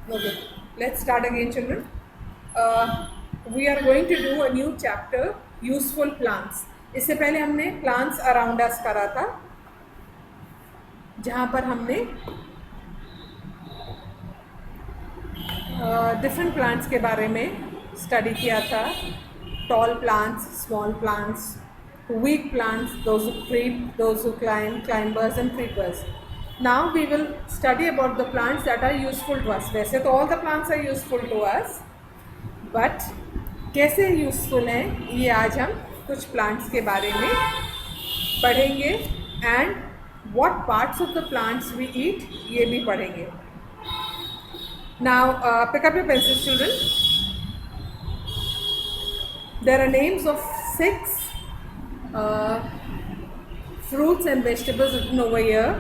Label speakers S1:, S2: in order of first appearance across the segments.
S1: Okay, let's start again, children. We are going to do a new chapter, useful plants. इससे पहले हमने plants around us करा था, जहाँ पर हमने different plants के बारे में study किया था. Tall plants, small plants, weak plants, those who creep, those who climb, climbers and creepers. Now we will study about the plants that are useful to us. वैसे तो all the plants are useful to us, but कैसे useful हैं ये आज हम कुछ plants के बारे में पढ़ेंगे and what parts of the plants we eat ये भी पढ़ेंगे. Now pick up your pencils children. There are names of 6 fruits and vegetables written over here.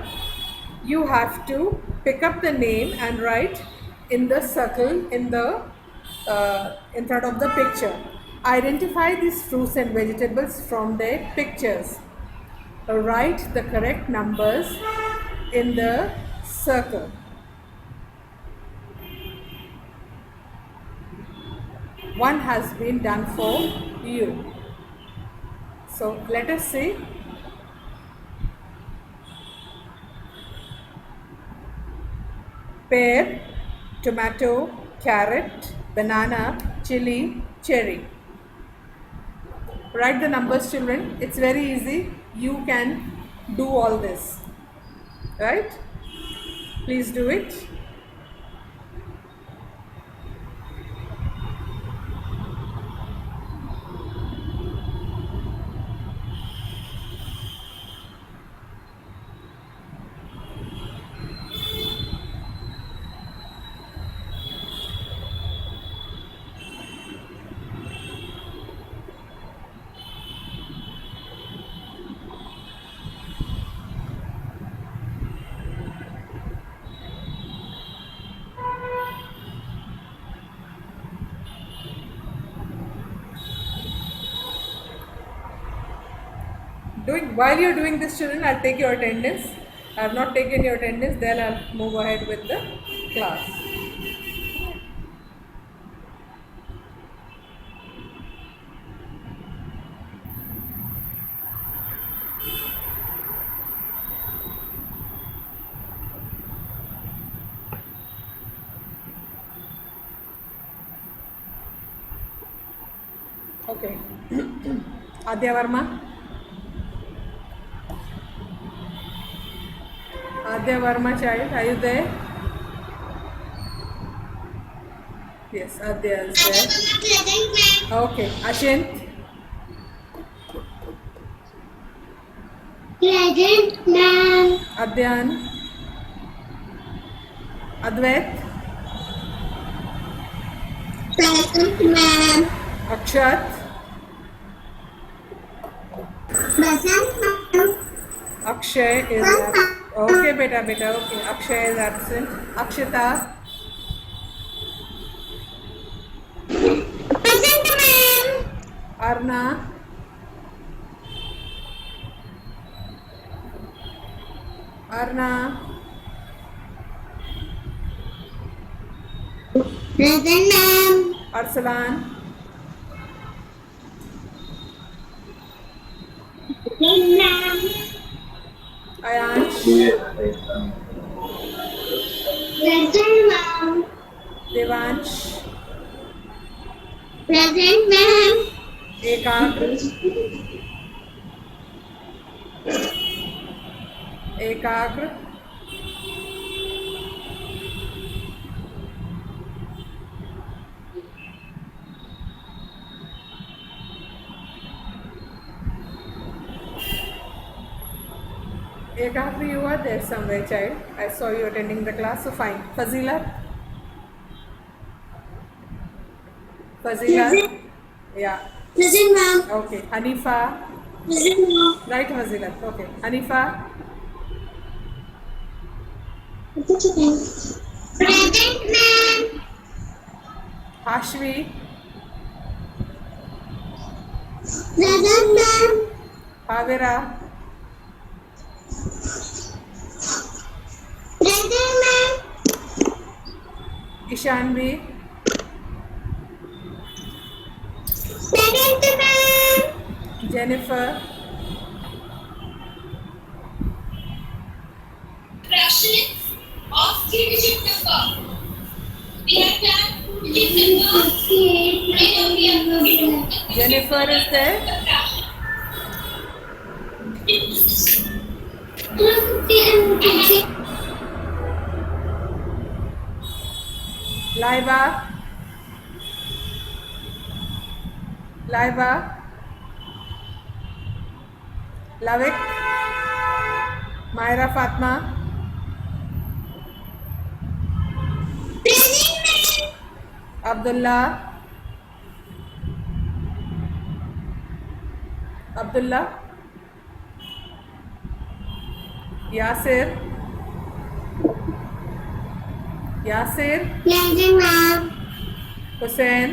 S1: You have to pick up the name and write in the circle in front of the picture. Identify these fruits and vegetables from their pictures. Write the correct numbers in the circle. One has been done for you. So let us see. Pear, tomato, carrot, banana, chili, cherry. Write the numbers, children. It's very easy. You can do all this. Right? Please do it. While you're doing this, children, I'll take your attendance. I have not taken your attendance, then I'll move ahead with the class. Okay. Adya Verma. Adya Verma child, are you there? Yes, Adya is there. Okay, Ashint.
S2: Present, ma'am.
S1: Adyan. Advait.
S2: Present, ma'am.
S1: Akshat.
S2: Present, ma'am.
S1: Akshay is absent. Okay, beta. Okay, Akshay is absent. Akshita.
S2: Present, ma'am.
S1: Arna. Arna.
S2: Present, ma'am.
S1: Arsalan.
S2: Present, ma'am.
S1: Ayansh.
S2: Present, ma'am.
S1: Devansh.
S2: Present, ma'am.
S1: Ekagr. Ekagr. Ekagr, you are there somewhere, child. I saw you attending the class, so fine. Fazila. Fazila.
S2: Present.
S1: Yeah.
S2: Present, ma'am.
S1: Okay. Hanifa.
S2: Present, ma'am.
S1: Right, Fazila. Okay. Hanifa.
S2: Present, ma'am.
S1: Hashvi.
S2: Present, ma'am.
S1: Havira.
S2: Present, ma'am.
S1: Ishanvi,
S2: Present, ma'am.
S1: Jennifer,
S3: fraction of three-digit number. We have planned two-digit number.
S1: Jennifer is there. Laiba, Laiba, Lavik, Myra Fatma, Abdullah, Abdullah, Yasir, Yasir,
S2: Present, ma'am.
S1: Hussein,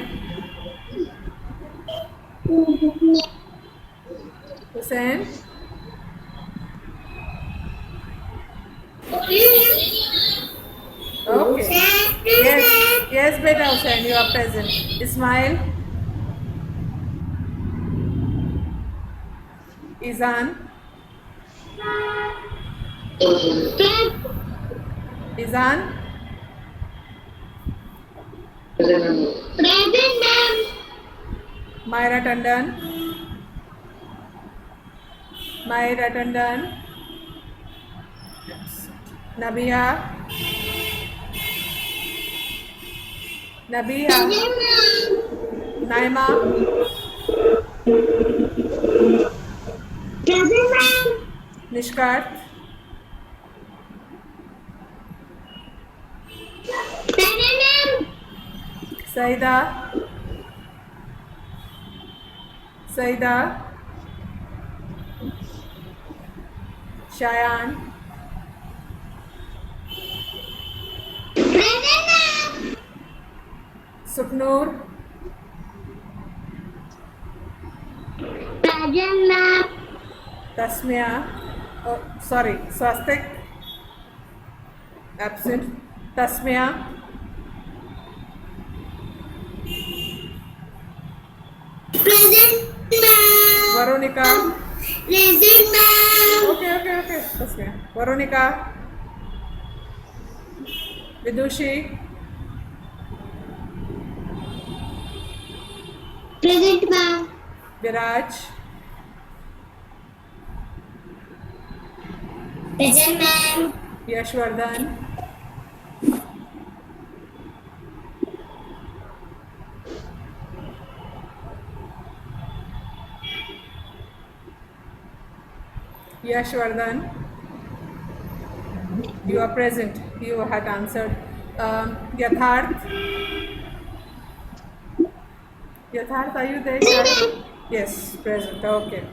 S1: Hussein, okay. Yes, yes, beta Hussein, you are present. Ismail, Izan, Izan,
S2: Present, ma'am.
S1: Myra Tandon, Myra Tandon, Nabia, Nabia,
S2: Present, ma'am.
S1: Naima,
S2: Present, ma'am.
S1: Nishkat,
S2: Present, ma'am.
S1: Saida, Saida, Shayan,
S2: Present, ma'am.
S1: Suknoor,
S2: Present, ma'am.
S1: Tasmia, oh, sorry, Swastik, absent, Tasmia,
S2: Present, ma'am.
S1: Veronica,
S2: Present, ma'am.
S1: okay, Tasmia, Veronica, Vidushi,
S2: Present, ma'am.
S1: Viraj,
S2: Present, ma'am.
S1: Yashwardhan, Yashwardhan, you are present. You had answered. Yatharth, Yatharth, are you there? Yes, present. Okay.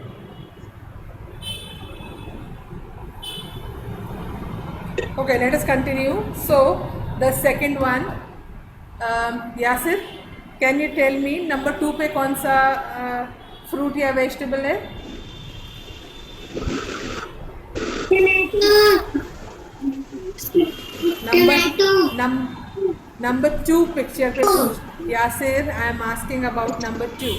S1: Okay, let us continue. So, the second one, Yasir, can you tell me number 2 पे कौन सा fruit या vegetable है? Number 2 picture पे Yasir, I am asking about number 2.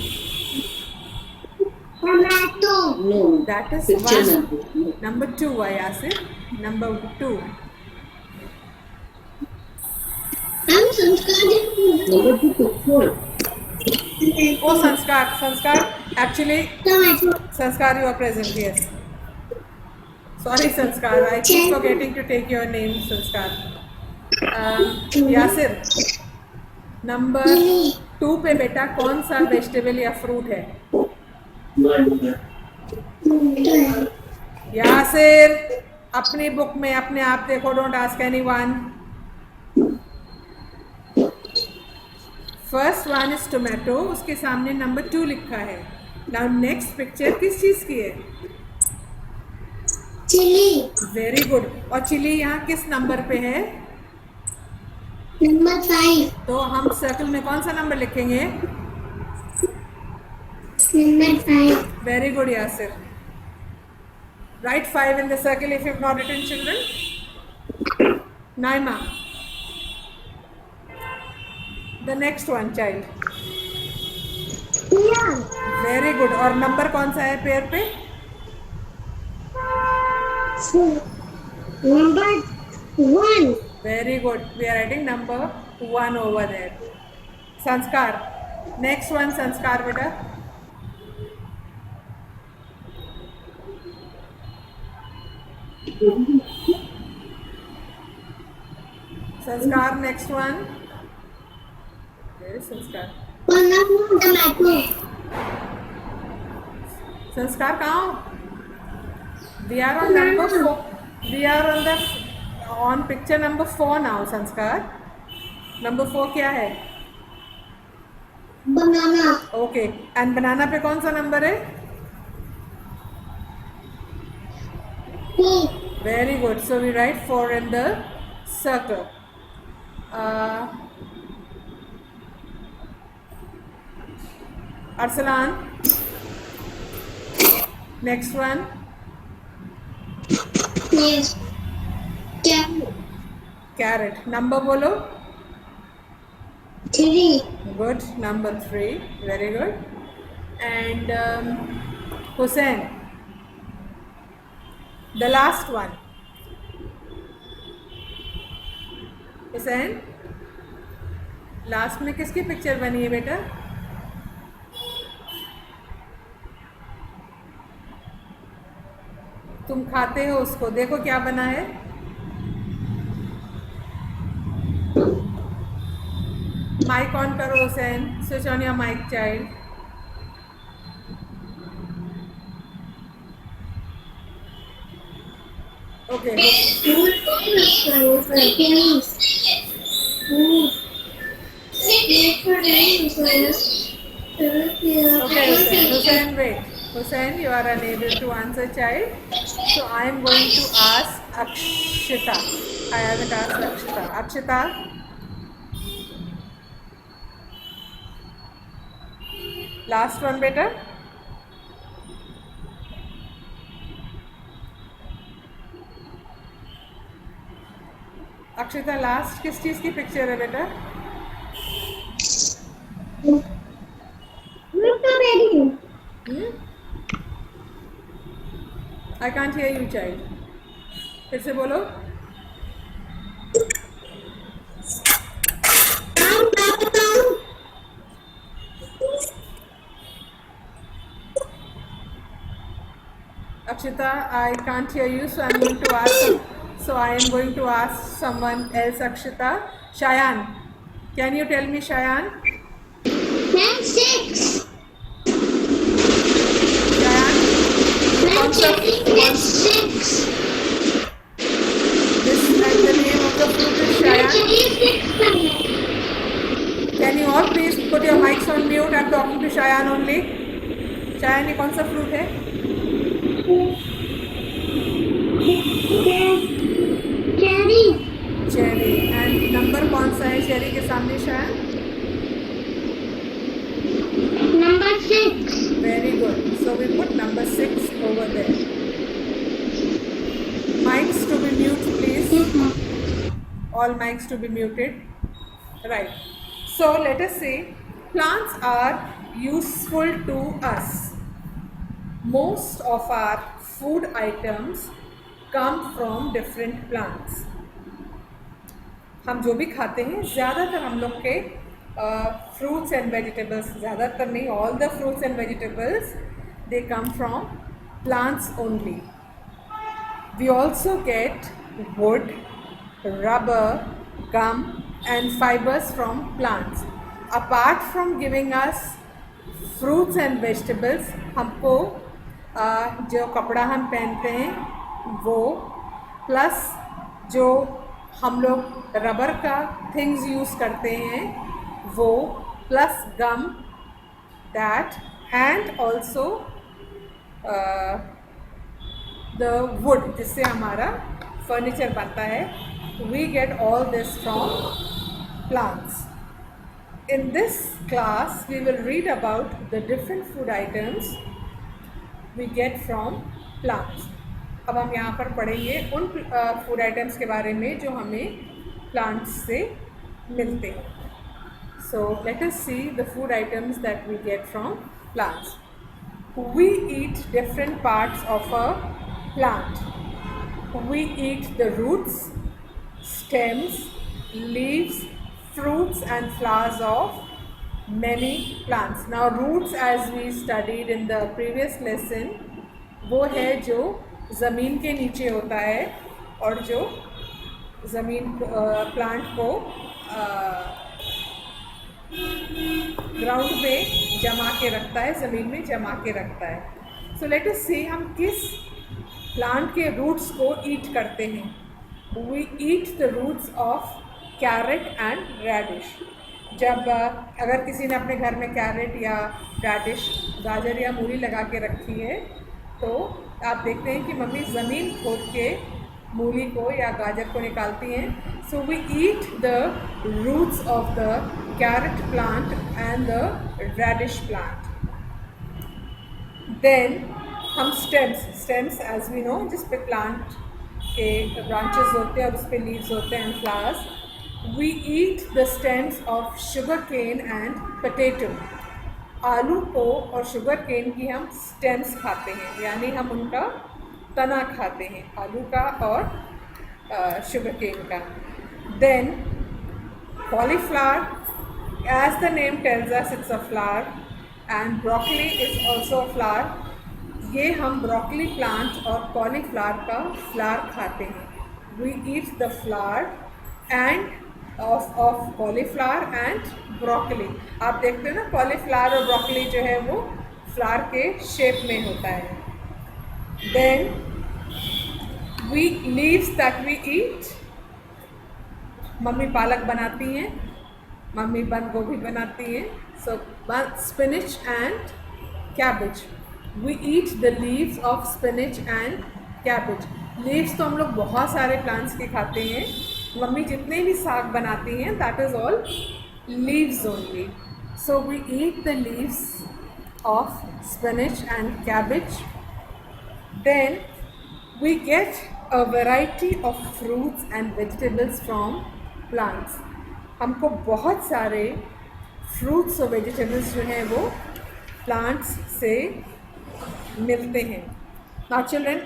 S2: Tomato.
S4: No.
S1: That is
S4: Picture
S1: one.
S4: number.
S1: Number 2, Yasir. Number 2.
S2: I'm Sanskar.
S4: Number 2 picture.
S1: Oh, Sanskar. Actually,
S2: Tomato.
S1: Sanskar, you are present, yes. Sorry, Sanskar. I keep forgetting to take your name, Sanskar. Yasir, number 2 पे बेटा कौन सा vegetable या fruit है? यासिर, अपनी book में अपने आप देखो, don't ask anyone. First one is tomato, उसके सामने नंबर 2 लिखा है. नाउ नेक्स्ट पिक्चर किस चीज की है?
S2: Chili.
S1: Very good. और चिली यहाँ किस नंबर पे है?
S2: Number 5.
S1: तो हम सर्कल में कौन सा नंबर लिखेंगे?
S2: Number 5.
S1: Very good, Yasir. Write 5 in the circle if you have not written, children. Naima. The next one child.
S2: Pear.
S1: Very good. और नंबर कौन सा है पेयर पे?
S2: Number 1.
S1: Very good. We are writing number 1 over there. Sanskar. Next one Sanskar बेटा. Sanskar next one. Sanskar.
S2: Banana tomato.
S1: Sanskar कहाँ हो? We are on number 4. We are on the on picture number 4 now. Sanskar number 4 क्या है?
S2: Banana.
S1: ओके. एंड बनाना पे कौन सा number है?
S2: 4.
S1: Very good. So we write 4 in the circle. Arsalan. Next one.
S2: Yes.
S1: Carrot. Number bolo.
S2: 3.
S1: Good. Number 3. Very good. And Hussein. The last one. Hussein. Last में किसकी picture बनी है बेटा? तुम खाते हो उसको. देखो क्या बना है. माइक ऑन करो Hussain. Switch on your mic child. Okay. Okay, Hussein, wait. Hussein, you are unable to answer, child. So I am going to ask Akshita. I haven't asked Akshita. Akshita. Last one, beta. Akshita last किस चीज की picture है बेटा? I can't hear you child. फिर से बोलो. Akshita, I can't hear you, so I am going to ask someone else. Akshita. Shayan, can you tell me, Shayan?
S2: Then 6.
S1: Shayan,
S2: Then checking that's 6.
S1: this and the name of the fruit is
S2: Then
S1: Shayan.
S2: checking 6.
S1: Can you all please put your mics on mute? I'm talking to Shayan only. Shayan, ये कौन सा fruit है?
S2: Cherry.
S1: Cherry. And number कौन सा है cherry के सामने शायद?
S2: Number 6.
S1: Very good. So we put number 6 over there. Mics to be mute, please. All mics to be muted. Right. So let us say plants are useful to us. Most of our food items come from different plants. हम जो भी खाते हैं ज़्यादातर हम लोग के fruits and vegetables, ज़्यादातर नहीं, all the fruits and vegetables they come from plants only. We also get wood, rubber, gum and fibres from plants. Apart from giving us fruits and vegetables, हमको जो कपड़ा हम पहनते हैं वो, प्लस जो हम लोग रबर का थिंग्स यूज़ करते हैं वो, plus gum that, and also the wood जिससे हमारा फर्नीचर बनता है. We get all this from plants. In this class, we will read about the different food items we get from plants. अब हम यहाँ पर पढ़ेंगे उन फूड आइटम्स के बारे में जो हमें प्लांट्स से मिलते हैं. So let us see the food items that we get from plants. We eat different parts of a plant. We eat the roots, stems, leaves, fruits and flowers of many plants. Now roots, as we studied in the previous lesson, वो है जो ज़मीन के नीचे होता है और जो ज़मीन प्लांट को ग्राउंड पे जमा के रखता है, ज़मीन में जमा के रखता है. सो लेट अस सी हम किस प्लांट के रूट्स को ईट करते हैं. We eat the roots of carrot and radish. जब अगर किसी ने अपने घर में कैरेट या रेडिश, गाजर या मूली लगा के रखी है, तो आप देखते हैं कि मम्मी ज़मीन खोद के मूली को या गाजर को निकालती हैं. So we eat the roots of the carrot plant and the radish plant. Then हम स्टेम्स एज वी नो, जिस पे प्लांट के ब्रांचेस होते हैं और उस पे लीव्स होते हैं and flowers. We eat the stems of sugar cane and potato. आलू को और शुगर केन की हम स्टेम्स खाते हैं, यानी हम उनका तना खाते हैं, आलू का और शुगर केन का. Then cauliflower, as the name tells us, it's a flower, and broccoli is also a flower. ये हम ब्रोकली प्लांट और कॉलीफ्लावर का फ्लावर खाते हैं. We eat the flower and of cauliflower and broccoli. आप देखते हो ना, कॉलीफ्लावर और ब्रोकली जो है वो फ्लावर के शेप में होता है. Then we leaves that we eat. Mummy पालक बनाती हैं, मम्मी बंद गोभी बनाती हैं. So spinach and cabbage. We eat the leaves of spinach and cabbage. Leaves तो हम लोग बहुत सारे प्लांट्स के खाते हैं. मम्मी जितने भी साग बनाती हैं, that is all leaves only. So we eat the leaves of spinach and cabbage. Then we get a variety of fruits and vegetables from plants. हमको बहुत सारे फ्रूट्स और वेजिटेबल्स जो हैं वो प्लांट्स से मिलते हैं. Now children,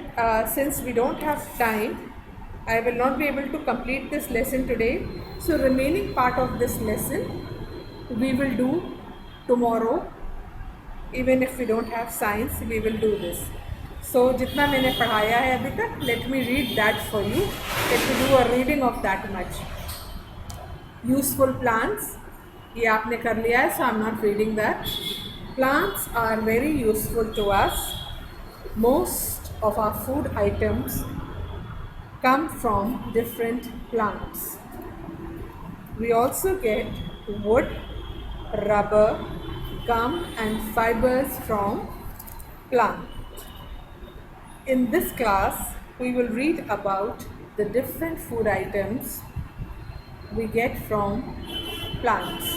S1: since we don't have time, I will not be able to complete this lesson today. So remaining part of this lesson we will do tomorrow. Even if we don't have science, we will do this. So जितना मैंने पढ़ाया है अभी तक, let me read that for you. Let me do a reading of that much. Useful plants, ये आपने कर लिया है, so I'm not reading that. Plants are very useful to us. Most of our food items come from different plants. We also get wood, rubber, gum and fibers from plants. In this class, we will read about the different food items we get from plants.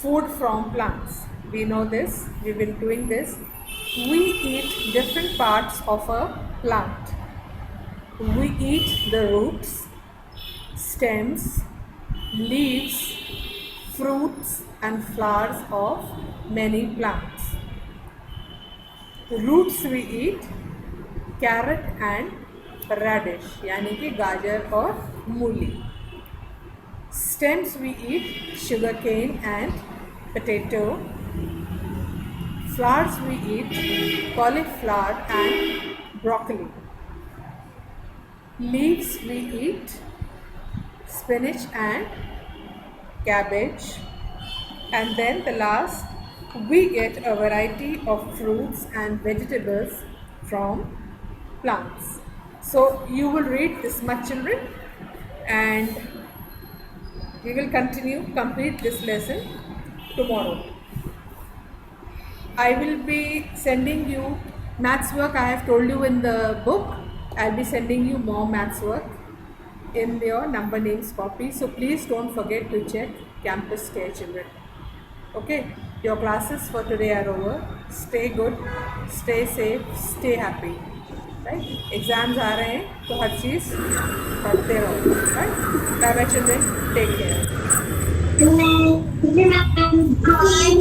S1: Food from plants. We know this, we've been doing this. We eat different parts of a plant. We eat the roots, stems, leaves, fruits and flowers of many plants. Roots we eat carrot and radish, यानी कि गाजर और मूली. Stems we eat sugarcane and potato. Flowers we eat cauliflower and broccoli. Leaves we eat spinach and cabbage. And then the last, we get a variety of fruits and vegetables from plants. So you will read this much, children, and we will complete this lesson tomorrow. I will be sending you maths work. I have told you in the book. I'll be sending you more maths work in your number names copy. So please don't forget to check Campus Stay, children. Okay, your classes for today are over. Stay good, stay safe, stay happy. Right? Exams आ रहे हैं, तो हर चीज़ पढ़ते रहो. Right? Bye bye, children. Take care.
S2: Good night. Climb